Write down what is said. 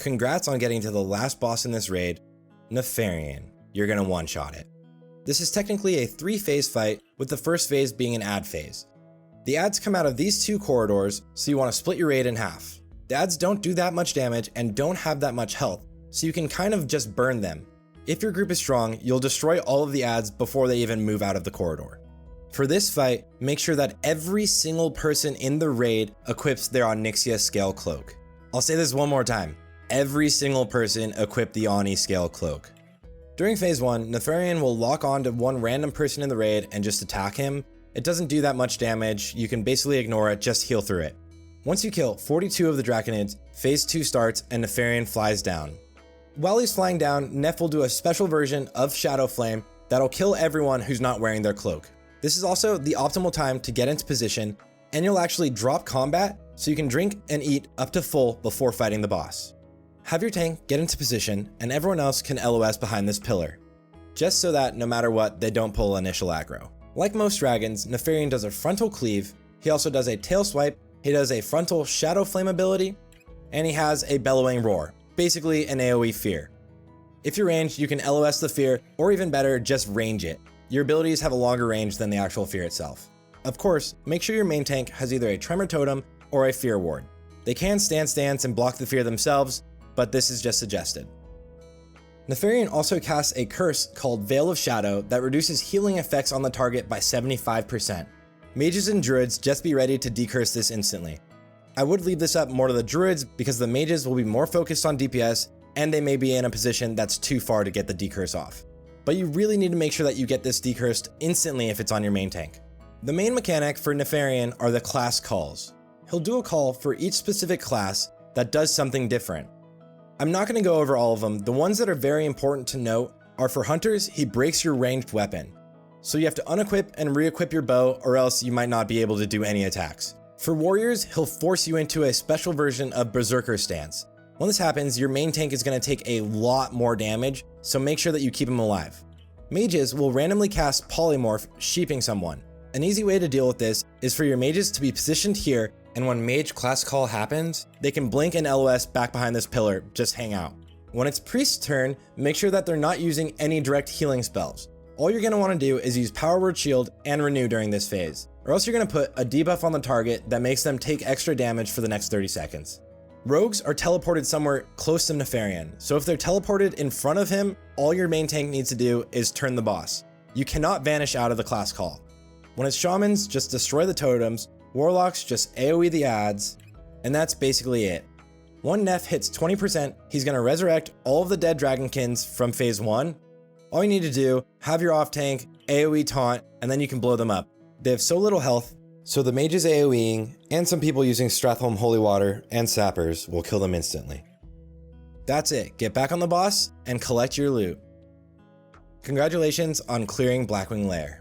Congrats on getting to the last boss in this raid, NEFARIAN. You're gonna one-shot it. This is technically a 3-phase fight, with the first phase being an add phase. The adds come out of these 2 corridors, so you want to split your raid in half. The adds don't do that much damage and don't have that much health, so you can kind of just burn them. If your group is strong, you'll destroy all of the adds before they even move out of the corridor. For this fight, make sure that every single person in the raid equips their Onyxia Scale Cloak. I'll say this one more time. Every single person equip the Oni Scale Cloak. During phase 1, NEFARIAN will lock on to one random person in the raid and just attack him. It doesn't do that much damage, you can basically ignore it, just heal through it. Once you kill 42 of the Draconids, phase 2 starts and NEFARIAN flies down. While he's flying down, Nef will do a special version of Shadow Flame that'll kill everyone who's not wearing their cloak. This is also the optimal time to get into position, and you'll actually drop combat so you can drink and eat up to full before fighting the boss. Have your tank get into position, and everyone else can LOS behind this pillar, just so that no matter what, they don't pull initial aggro. Like most dragons, NEFARIAN does a frontal cleave, he also does a tail swipe, he does a frontal shadow flame ability, and he has a bellowing roar, basically an AoE fear. If you're ranged, you can LOS the fear, or even better, just range it. Your abilities have a longer range than the actual fear itself. Of course, make sure your main tank has either a tremor totem or a fear ward. They can stance and block the fear themselves, but this is just suggested. NEFARIAN also casts a curse called Veil of Shadow that reduces healing effects on the target by 75%. Mages and druids just be ready to decurse this instantly. I would leave this up more to the druids because the mages will be more focused on DPS and they may be in a position that's too far to get the decurse off. But you really need to make sure that you get this decursed instantly if it's on your main tank. The main mechanic for NEFARIAN are the class calls. He'll do a call for each specific class that does something different. I'm not going to go over all of them. The ones that are very important to note are for hunters, he breaks your ranged weapon. So you have to unequip and re-equip your bow or else you might not be able to do any attacks. For warriors, he'll force you into a special version of Berserker stance. When this happens, your main tank is going to take a lot more damage, so make sure that you keep him alive. Mages will randomly cast Polymorph, sheeping someone. An easy way to deal with this is for your mages to be positioned here, and when mage class call happens, they can blink and LOS back behind this pillar, just hang out. When it's priest's turn, make sure that they're not using any direct healing spells. All you're going to want to do is use Power Word Shield and Renew during this phase, or else you're going to put a debuff on the target that makes them take extra damage for the next 30 seconds. Rogues are teleported somewhere close to NEFARIAN, so if they're teleported in front of him, all your main tank needs to do is turn the boss. You cannot vanish out of the class call. When it's shamans, just destroy the totems, warlocks just AoE the adds, and that's basically it. One Nef hits 20%, he's going to resurrect all of the dead dragonkins from phase 1. All you need to do, have your off tank, AoE taunt, and then you can blow them up. They have so little health, so the mages AoEing, and some people using Stratholme Holy Water and Sappers will kill them instantly. That's it, get back on the boss and collect your loot. Congratulations on clearing Blackwing Lair.